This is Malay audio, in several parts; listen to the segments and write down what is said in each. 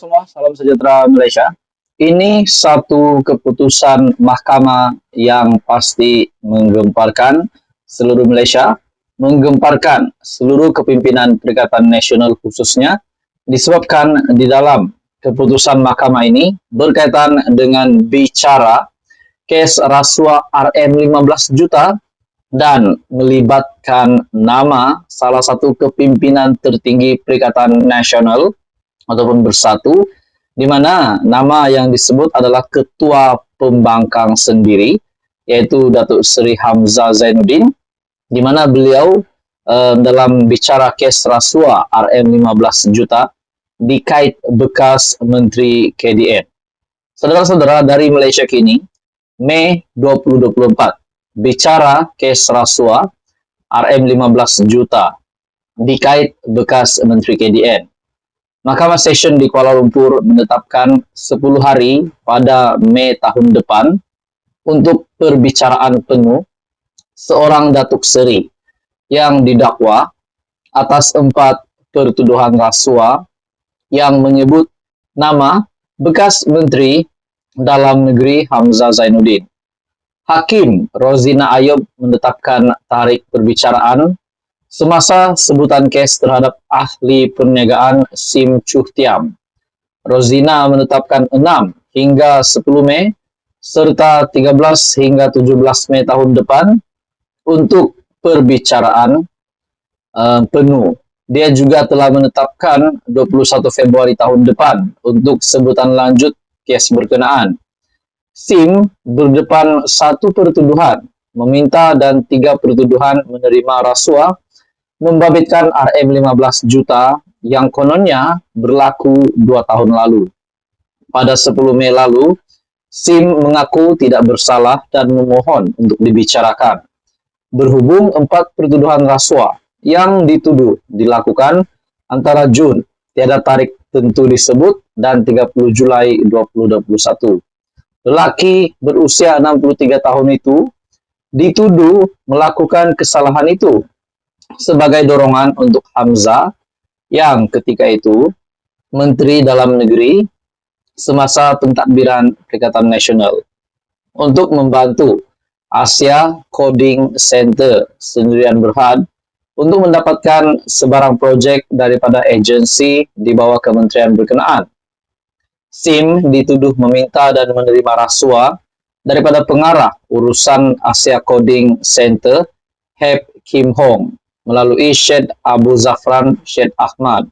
semua, salam sejahtera Malaysia. Ini satu keputusan mahkamah yang pasti menggemparkan seluruh Malaysia, menggemparkan seluruh kepimpinan Perikatan Nasional khususnya, disebabkan di dalam keputusan mahkamah ini berkaitan dengan bicara kes rasuah RM15 juta dan melibatkan nama salah satu kepimpinan tertinggi Perikatan Nasional ataupun Bersatu, di mana nama yang disebut adalah Ketua Pembangkang sendiri, yaitu Datuk Seri Hamzah Zainuddin, di mana beliau dalam bicara kes rasuah RM15 juta dikait bekas Menteri KDN. Saudara-saudara, dari Malaysia Kini, Mei 2024, bicara kes rasuah RM15 juta dikait bekas Menteri KDN. Mahkamah Session di Kuala Lumpur menetapkan 10 hari pada Mei tahun depan untuk perbicaraan penuh seorang Datuk Seri yang didakwa atas 4 pertuduhan rasuah yang menyebut nama bekas Menteri Dalam Negeri Hamzah Zainuddin. Hakim Rozina Ayub menetapkan tarikh perbicaraan semasa sebutan kes terhadap ahli perniagaan Sim Chuh Tiam. Rozina menetapkan 6 hingga 10 Mei serta 13 hingga 17 Mei tahun depan untuk perbicaraan penuh. Dia juga telah menetapkan 21 Februari tahun depan untuk sebutan lanjut kes berkenaan. Sim berdepan 1 pertuduhan meminta dan 3 pertuduhan menerima rasuah membabitkan RM15 juta yang kononnya berlaku 2 tahun lalu. Pada 10 Mei lalu, Sim mengaku tidak bersalah dan memohon untuk dibicarakan. Berhubung 4 pertuduhan rasuah yang dituduh dilakukan antara Jun, tiada tarikh tentu disebut, dan 30 Julai 2021. Lelaki berusia 63 tahun itu dituduh melakukan kesalahan itu sebagai dorongan untuk Hamzah yang ketika itu Menteri Dalam Negeri semasa pentadbiran Perikatan Nasional untuk membantu Asia Coding Center Sendirian Berhad untuk mendapatkan sebarang projek daripada agensi di bawah kementerian berkenaan. Sim dituduh meminta dan menerima rasuah daripada pengarah urusan Asia Coding Center, Hep Kim Hong, melalui Syed Abu Zafran Syed Ahmad.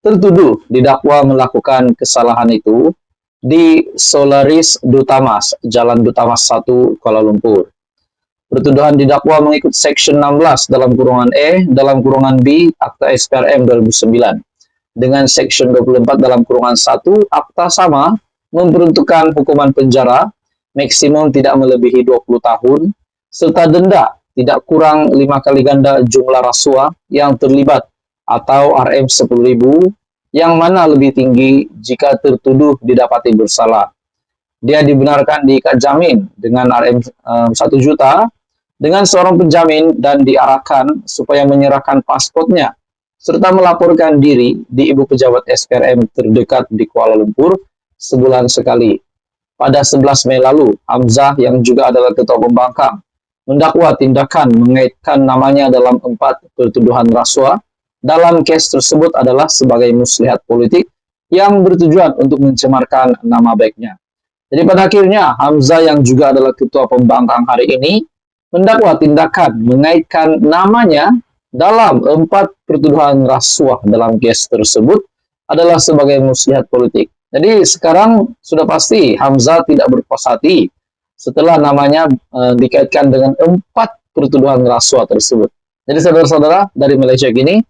Tertuduh didakwa melakukan kesalahan itu di Solaris Dutamas, Jalan Dutamas 1, Kuala Lumpur. Pertuduhan didakwa mengikut Section 16 dalam kurungan E dalam kurungan B Akta SPRM 2009 dengan Section 24 dalam kurungan 1 Akta sama memperuntukkan hukuman penjara maksimum tidak melebihi 20 tahun serta denda tidak kurang 5 kali ganda jumlah rasuah yang terlibat atau RM10.000 yang mana lebih tinggi jika tertuduh didapati bersalah. Dia dibenarkan diikat jamin dengan RM1 juta dengan seorang penjamin dan diarahkan supaya menyerahkan pasportnya serta melaporkan diri di Ibu Pejabat SPRM terdekat di Kuala Lumpur sebulan sekali. Pada 11 Mei lalu, Hamzah yang juga adalah Ketua Pembangkang mendakwa tindakan mengaitkan namanya dalam 4 pertuduhan rasuah dalam kes tersebut adalah sebagai muslihat politik yang bertujuan untuk mencemarkan nama baiknya. Jadi pada akhirnya, Hamzah yang juga adalah Ketua Pembangkang hari ini mendakwa tindakan mengaitkan namanya dalam 4 pertuduhan rasuah dalam kes tersebut adalah sebagai muslihat politik. Jadi sekarang sudah pasti Hamzah tidak berpuas hati setelah namanya dikaitkan dengan 4 pertuduhan rasuah tersebut. Jadi saudara-saudara, dari Malaysia Kini,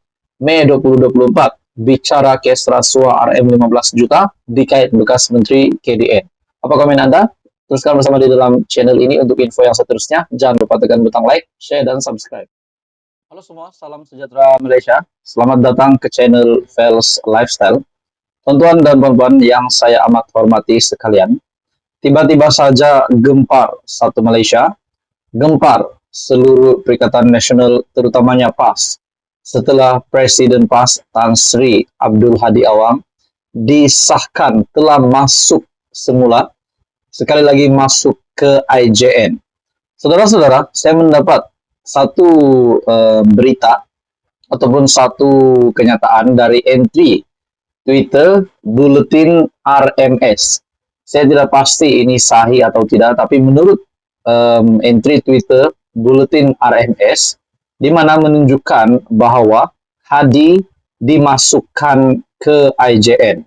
Mei 2024, bicara kes rasuah RM15 juta dikait bekas Menteri KDN. Apa komen Anda? Teruskan bersama di dalam channel ini untuk info yang seterusnya. Jangan lupa tekan butang like, share, dan subscribe. Halo semua, salam sejahtera Malaysia. Selamat datang ke channel Fels Lifestyle. Tuan-tuan dan puan-puan yang saya amat hormati sekalian, tiba-tiba saja gempar satu Malaysia, gempar seluruh Perikatan Nasional terutamanya PAS, setelah Presiden PAS Tan Sri Abdul Hadi Awang disahkan telah masuk semula, sekali lagi masuk ke IJN. Saudara-saudara, saya mendapat satu berita ataupun satu kenyataan dari entry Twitter Buletin RMS. Saya tidak pasti ini sahih atau tidak, tapi menurut entry Twitter Buletin RMS, di mana menunjukkan bahwa Hadi dimasukkan ke IJN.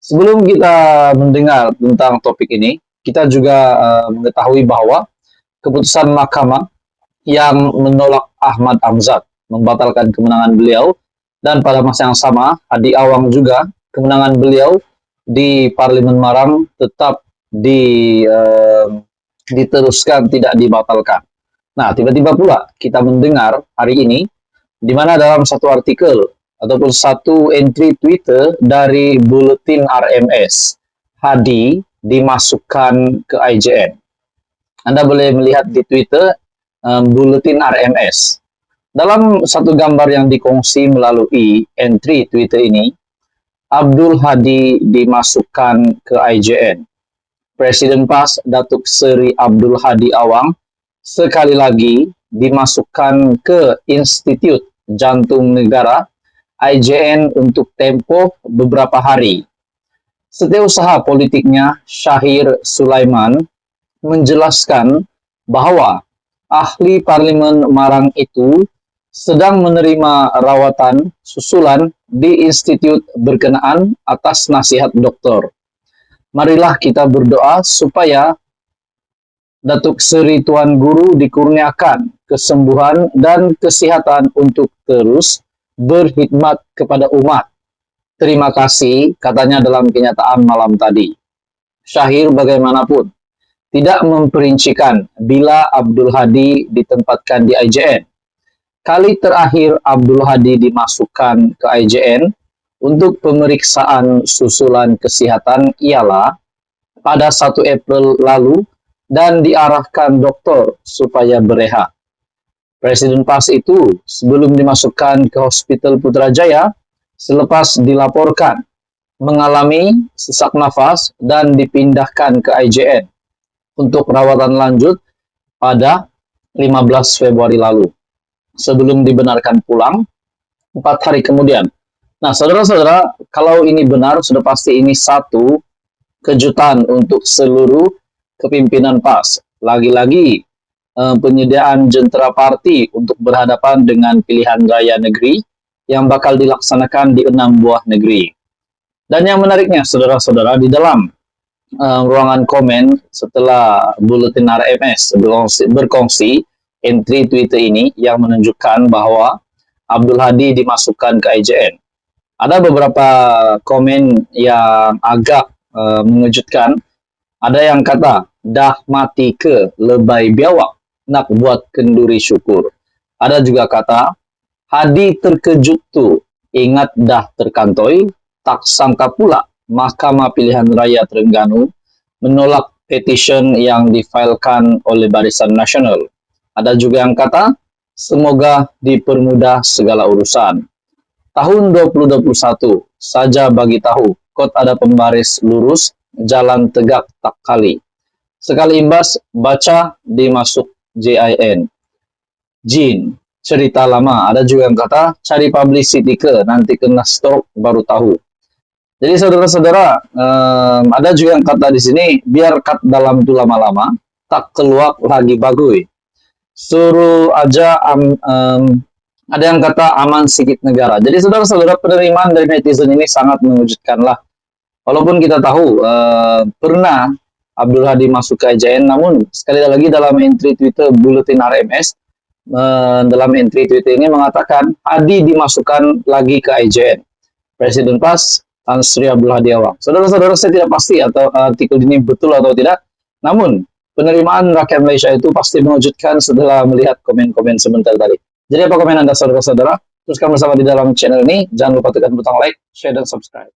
Sebelum kita mendengar tentang topik ini, kita juga mengetahui bahwa keputusan mahkamah yang menolak Ahmad Amzad membatalkan kemenangan beliau, dan pada masa yang sama Hadi Awang juga kemenangan beliau di Parlemen Maram tetap diteruskan, tidak dibatalkan. Nah, tiba-tiba pula kita mendengar hari ini di mana dalam satu artikel ataupun satu entry Twitter dari Buletin RMS, Hadi dimasukkan ke IJN. Anda boleh melihat di Twitter Buletin RMS. Dalam satu gambar yang dikongsi melalui entry Twitter ini, Abdul Hadi dimasukkan ke IJN. Presiden PAS Datuk Seri Abdul Hadi Awang sekali lagi dimasukkan ke Institut Jantung Negara IJN untuk tempoh beberapa hari. Setiausaha politiknya Syahir Sulaiman menjelaskan bahwa ahli Parlemen Marang itu sedang menerima rawatan susulan di institut berkenaan atas nasihat doktor. Marilah kita berdoa supaya Datuk Seri Tuan Guru dikurniakan kesembuhan dan kesihatan untuk terus berkhidmat kepada umat. Terima kasih, katanya dalam kenyataan malam tadi. Syahir bagaimanapun tidak memperincikan bila Abdul Hadi ditempatkan di IJN. Kali terakhir Abdul Hadi dimasukkan ke IJN untuk pemeriksaan susulan kesehatan ialah pada 1 April lalu dan diarahkan doktor supaya berehat. Presiden PAS itu sebelum dimasukkan ke Hospital Putrajaya selepas dilaporkan mengalami sesak nafas dan dipindahkan ke IJN untuk perawatan lanjut pada 15 Februari lalu, sebelum dibenarkan pulang 4 hari kemudian. Nah, saudara-saudara, kalau ini benar, sudah pasti ini satu kejutan untuk seluruh kepimpinan PAS. Lagi-lagi penyediaan jentera parti untuk berhadapan dengan pilihan raya negeri yang bakal dilaksanakan di 6 buah negeri. Dan yang menariknya, saudara-saudara, di dalam ruangan komen setelah Buletin RMS berkongsi entry Twitter ini yang menunjukkan bahwa Abdul Hadi dimasukkan ke IJN. Ada beberapa komen yang agak mengejutkan. Ada yang kata, dah mati ke lebay biawak, nak buat kenduri syukur. Ada juga kata, Hadi terkejut tu, ingat dah terkantoi, tak sangka pula Mahkamah Pilihan Raya Terengganu menolak petition yang difailkan oleh Barisan Nasional. Ada juga yang kata, semoga dipermudah segala urusan. Tahun 2021 saja bagi tahu, kot ada pembaris lurus, jalan tegak tak kali. Sekali imbas, baca dimasuk JIN. Jin, cerita lama. Ada juga yang kata, cari publicity ke, nanti kena stroke baru tahu. Jadi saudara-saudara, ada juga yang kata di sini, biar kat dalam tu lama-lama, tak keluar lagi bagui. Suruh aja, ada yang kata aman sikit negara. Jadi saudara-saudara, penerimaan dari netizen ini sangat mengejutkan lah. Walaupun kita tahu, pernah Abdul Hadi masuk ke IJN, namun sekali lagi dalam entry Twitter Buletin RMS, dalam entry Twitter ini mengatakan, Hadi dimasukkan lagi ke IJN. Presiden PAS, Tan Sri Abdul Hadi Awang. Saudara-saudara, saya tidak pasti atau artikel ini betul atau tidak. Namun, penerimaan rakyat Malaysia itu pasti mengejutkan setelah melihat komen-komen sebentar tadi. Jadi apa komen Anda saudara-saudara? Teruskan bersama di dalam channel ini. Jangan lupa tekan butang like, share, dan subscribe.